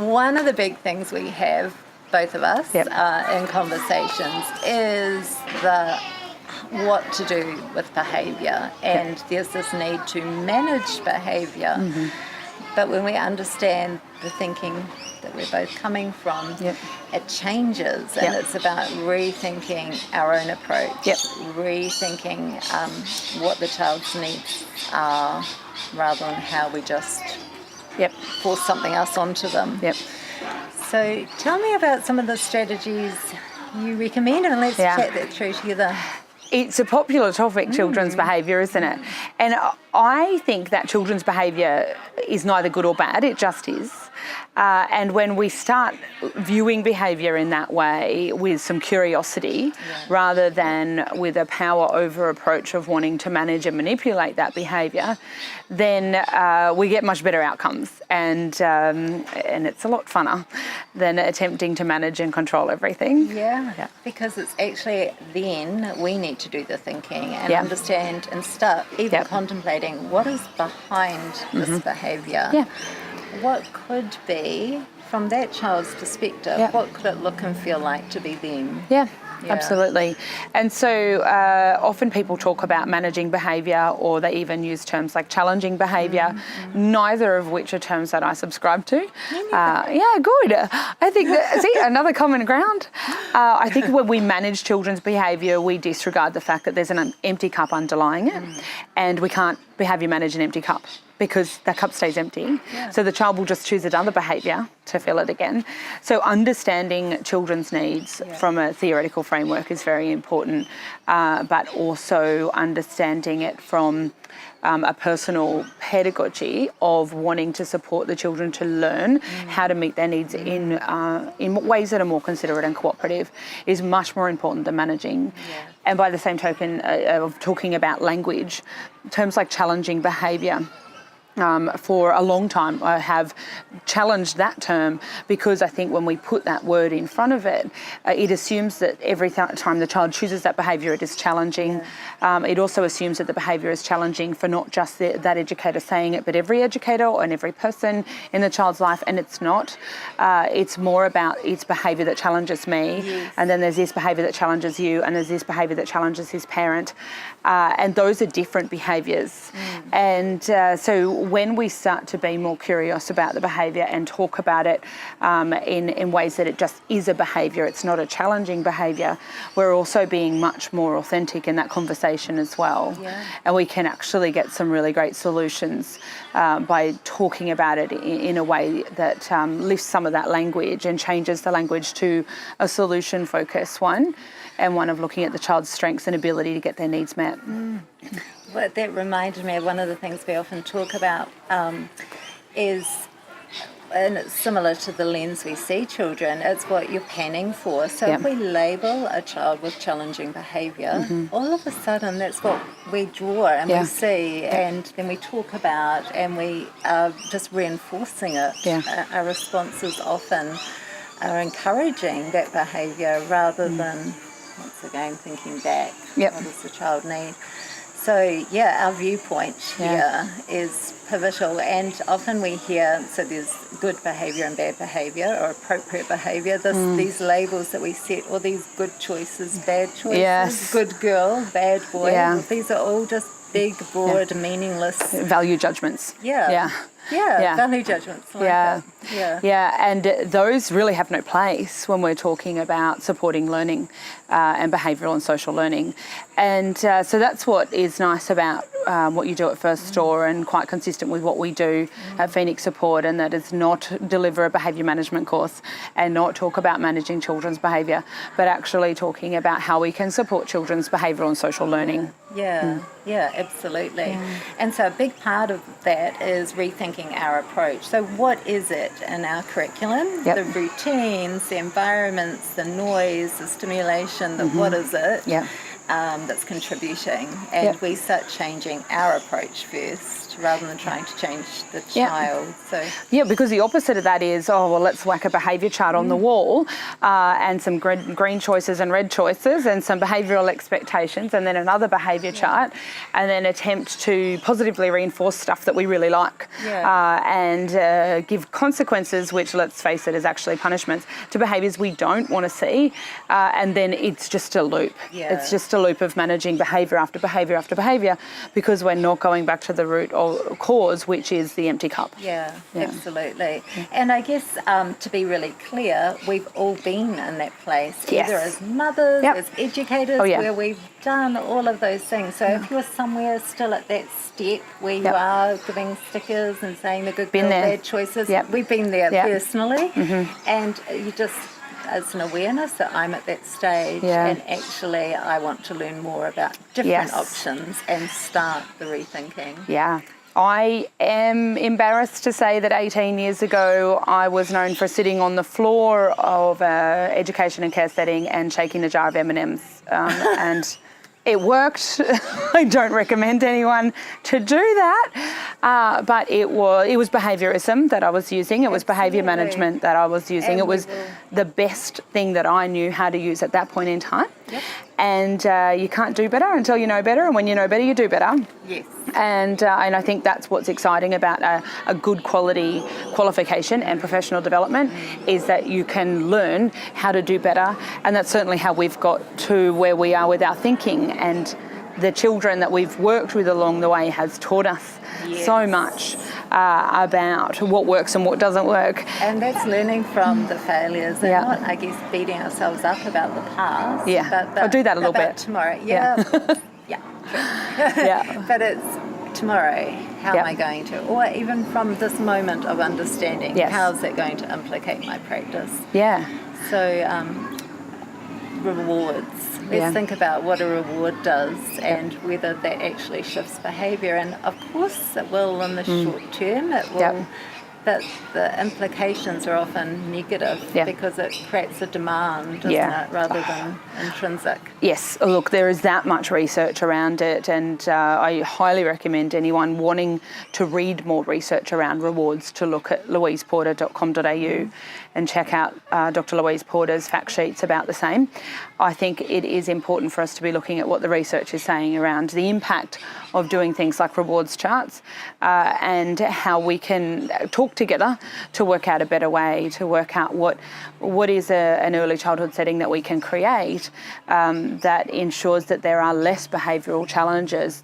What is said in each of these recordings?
One of the big things we have, both of us, in conversations is what to do with behaviour, and there's this need to manage behaviour. But when we understand the thinking that we're both coming from, it changes, and it's about rethinking our own approach, rethinking what the child's needs are, rather than how we just force something else onto them. So tell me about some of the strategies you recommend, and let's chat that through together. It's a popular topic, children's behaviour, isn't it? And I think that children's behaviour is neither good or bad, it just is. And when we start viewing behaviour in that way with some curiosity, rather than with a power over approach of wanting to manage and manipulate that behaviour, then we get much better outcomes. And it's a lot funner than attempting to manage and control everything. Because it's actually then we need to do the thinking and understand and start even contemplating what is behind this behaviour. What could be, from that child's perspective, what could it look and feel like to be them? Absolutely. And so often people talk about managing behaviour, or they even use terms like challenging behaviour, neither of which are terms that I subscribe to. Good. I think, see, another common ground. I think when we manage children's behaviour, we disregard the fact that there's an empty cup underlying it, and we can't behaviour manage an empty cup, because that cup stays empty. So the child will just choose another behaviour to fill it again. So understanding children's needs from a theoretical framework is very important, but also understanding it from a personal pedagogy of wanting to support the children to learn how to meet their needs in ways that are more considerate and cooperative is much more important than managing. And by the same token of talking about language, terms like challenging behaviour, for a long time I have challenged that term, because I think when we put that word in front of it, it assumes that every time the child chooses that behaviour it is challenging. It also assumes that the behaviour is challenging for not just that educator saying it, but every educator and every person in the child's life, and it's not. It's more about it's behaviour that challenges me, and then there's this behaviour that challenges you, and there's this behaviour that challenges his parent, and those are different behaviours. And so when we start to be more curious about the behaviour and talk about it in ways that it just is a behaviour, it's not a challenging behaviour, we're also being much more authentic in that conversation as well. And we can actually get some really great solutions by talking about it in a way that lifts some of that language and changes the language to a solution-focused one, and one of looking at the child's strengths and ability to get their needs met. Well, that reminded me of one of the things we often talk about is, and it's similar to the lens we see children, it's what you're panning for. So if we label a child with challenging behaviour, all of a sudden that's what we draw and we see, and then we talk about, and we are just reinforcing it. Our responses often are encouraging that behaviour rather than, once again, thinking back, what does the child need? So, our viewpoint here is pivotal, and often we hear, so there's good behaviour and bad behaviour, or appropriate behaviour, these labels that we set, or these good choices, bad choices, good girl, bad boy, these are all just big, broad, meaningless... value judgments. Value judgments. And those really have no place when we're talking about supporting learning and behavioural and social learning. And so that's what is nice about what you do at First Store, and quite consistent with what we do at Phoenix Support, and that is not deliver a behaviour management course and not talk about managing children's behaviour, but actually talking about how we can support children's behavioural and social learning. Absolutely. And so a big part of that is rethinking our approach. So what is it in our curriculum? The routines, the environments, the noise, the stimulation, what is it? that's contributing, and we start changing our approach first rather than trying to change the child. So because the opposite of that is, let's whack a behaviour chart on the wall and some green choices and red choices and some behavioural expectations, and then another behaviour chart, and then attempt to positively reinforce stuff that we really like and give consequences, which, let's face it, is actually punishments, to behaviours we don't want to see, and then it's just a loop. It's just a loop of managing behaviour after behaviour after behaviour, because we're not going back to the root or cause, which is the empty cup. Absolutely. And I guess to be really clear, we've all been in that place, either as mothers, as educators, where we've done all of those things. So if you're somewhere still at that step where you are giving stickers and saying the good girl, bad choices, we've been there personally, and you just, it's an awareness that I'm at that stage, and actually I want to learn more about different options and start the rethinking. I am embarrassed to say that 18 years ago I was known for sitting on the floor of an education and care setting and shaking a jar of M&Ms, and it worked. I don't recommend anyone to do that, but it was behaviourism that I was using. It was behaviour management that I was using. It was the best thing that I knew how to use at that point in time. And you can't do better until you know better, and when you know better, you do better. And I think that's what's exciting about a good quality qualification and professional development, is that you can learn how to do better, and that's certainly how we've got to where we are with our thinking, and the children that we've worked with along the way has taught us so much about what works and what doesn't work. And that's learning from the failures and not, I guess, beating ourselves up about the past. But I'll do that a little bit. Tomorrow. But it's tomorrow, how am I going to? Or even from this moment of understanding, how's that going to implicate my practice? So rewards. Let's think about what a reward does and whether that actually shifts behaviour. And of course it will in the short term, it will, but the implications are often negative because it creates a demand, doesn't it, rather than intrinsic. Yes, look, there is that much research around it, and I highly recommend anyone wanting to read more research around rewards to look at louiseporter.com.au and check out Dr. Louise Porter's fact sheets about the same. I think it is important for us to be looking at what the research is saying around the impact of doing things like rewards charts and how we can talk together to work out a better way, to work out what is an early childhood setting that we can create that ensures that there are less behavioural challenges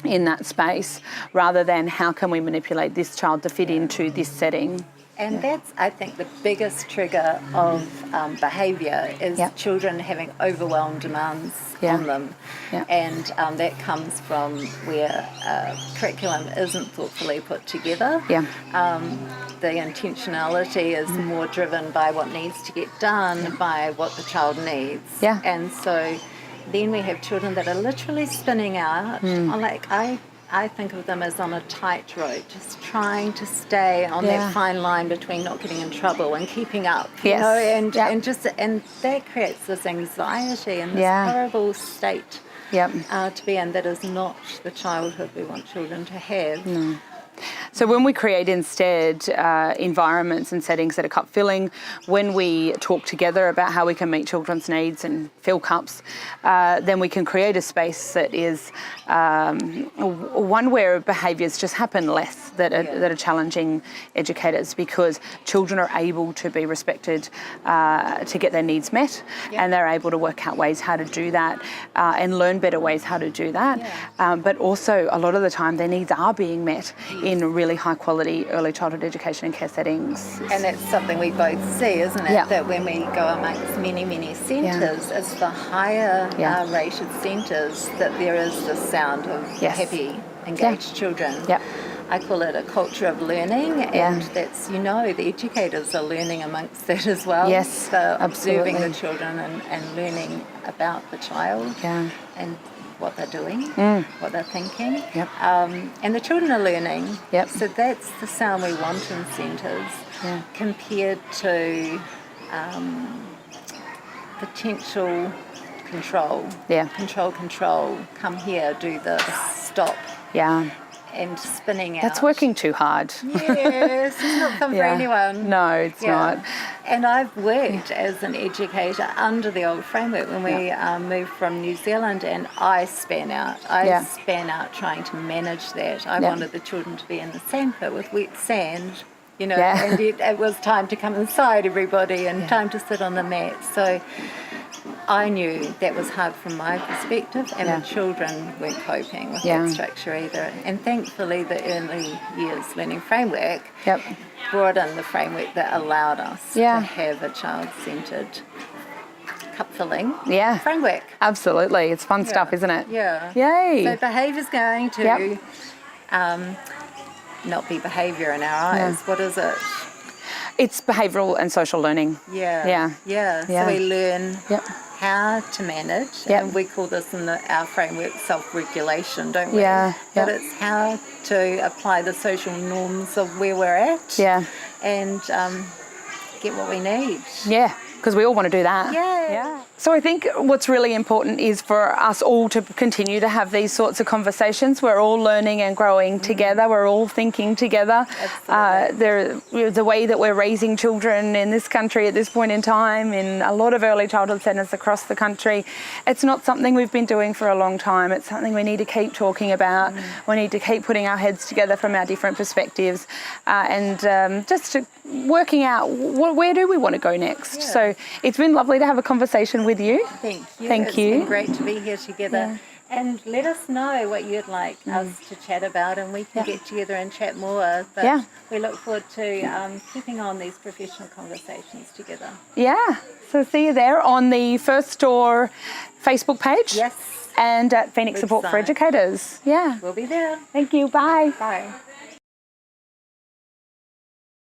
in that space, rather than how can we manipulate this child to fit into this setting. And that's, I think, the biggest trigger of behaviour is children having overwhelmed demands on them. And that comes from where curriculum isn't thoughtfully put together. The intentionality is more driven by what needs to get done, by what the child needs. And so then we have children that are literally spinning out. I think of them as on a tightrope, just trying to stay on that fine line between not getting in trouble and keeping up, you know, and that creates this anxiety and this horrible state to be in that is not the childhood we want children to have. So when we create instead environments and settings that are cup filling, when we talk together about how we can meet children's needs and fill cups, then we can create a space that is one where behaviours just happen less that are challenging educators, because children are able to be respected to get their needs met, and they're able to work out ways how to do that and learn better ways how to do that. But also a lot of the time their needs are being met in really high quality early childhood education and care settings. And that's something we both see, isn't it? That when we go amongst many centres, it's the higher rated centres that there is the sound of happy, engaged children. I call it a culture of learning, and that's, you know, the educators are learning amongst that as well. So observing the children and learning about the child and what they're doing, what they're thinking. And the children are learning. So that's the sound we want in centres compared to potential control. Yeah. Control. Come here, do this, stop. Yeah. And spinning out. That's working too hard. Yes, it's not fun for anyone. No, it's not. And I've worked as an educator under the old framework when we moved from New Zealand, and I span out. I span out trying to manage that. I wanted the children to be in the sandpit with wet sand, you know, and it was time to come inside, everybody, and time to sit on the mat. So I knew that was hard from my perspective, and the children weren't coping with that structure either. And thankfully, the early years learning framework brought in the framework that allowed us to have a child-centred, cup-filling framework. Absolutely. It's fun stuff, isn't it? Yeah. Yay. So behaviour's going to not be behaviour in our eyes. What is it? It's behavioural and social learning. Yeah. So we learn how to manage, and we call this in our framework self-regulation, don't we? But it's how to apply the social norms of where we're at and get what we need. Because we all want to do that. Yeah. So I think what's really important is for us all to continue to have these sorts of conversations. We're all learning and growing together. We're all thinking together. The way that we're raising children in this country at this point in time, in a lot of early childhood centres across the country, it's not something we've been doing for a long time. It's something we need to keep talking about. We need to keep putting our heads together from our different perspectives and just to working out where do we want to go next. So it's been lovely to have a conversation with you. Thank you. It's been great to be here together. And let us know what you'd like us to chat about, and we can get together and chat more. But we look forward to keeping on these professional conversations together. So see you there on the First Store Facebook page. Yes. And at Phoenix Support for Educators. We'll be there. Thank you. Bye. Bye.